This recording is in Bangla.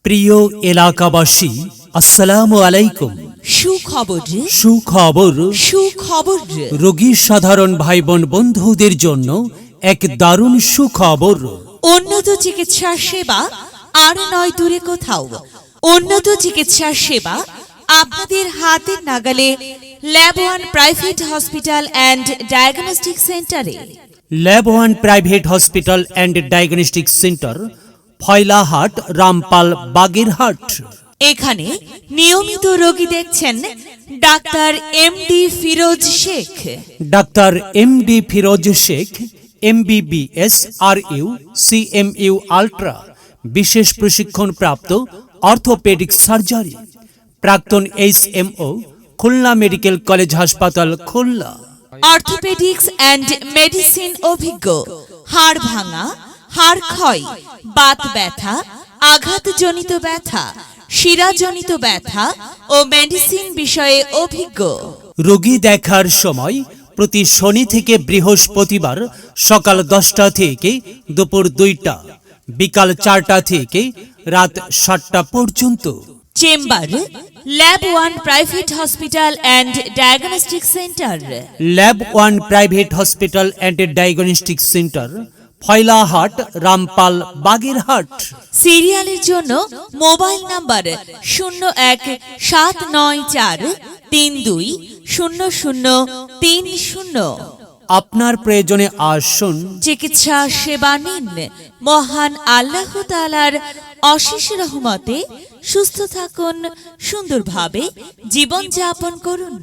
প্রিয় এলাকাবাসী, আসসালামু আলাইকুম। সুখবর সুখবর। সুখবর রোগী সাধারণ ভাই বোন বন্ধুদের জন্য এক দারুণ সুখবর। উন্নত চিকিৎসা সেবা আর নয় দূরে কোথাও। উন্নত চিকিৎসা সেবা আপনাদের হাতের নাগালে lab one private hospital and diagnostic সেন্টারে। Lab one private hospital and diagnostic centre, Foylahat, Rampal, Bagerhat. এখানে নিয়মিত রোগী দেখছেন ডাক্তার এমডি ফিরোজ শেখ। ডাক্তার MD Firoz Sheikh, MBBS, RU, CMU ultra, বিশেষ প্রশিক্ষণপ্রাপ্ত অর্থোপেডিক সার্জারি, প্রাক্তন HMO, খুলনা মেডিকেল কলেজ হাসপাতাল, খুলনা। অর্থোপেডিক্স অ্যান্ড মেডিসিন অভিজ্ঞ, হাড় ভাঙা, হাড় ক্ষয়, বাত ব্যথা, আঘাতজনিত ব্যথা, শিরাজনিত ব্যথা ও মেডিসিন বিষয়ে অভিজ্ঞ। রোগী দেখার সময় প্রতি শনি থেকে বৃহস্পতিবার সকাল 10টা থেকে দুপুর 2টা, বিকাল 4টা থেকে রাত 7টা পর্যন্ত। Chamber lab one private hospital and diagnostic centre. Lab one private hospital and diagnostic centre, Foylahat, Rampal, Bagerhat. সিরিয়ালের জন্য মোবাইল নাম্বার 017943200030। আপনার প্রয়োজনে আসুন, চিকিৎসা সেবা নিন। মহান আল্লাহ তাআলার অশেষ রহমতে সুস্থ থাকুন, সুন্দরভাবে জীবনযাপন করুন।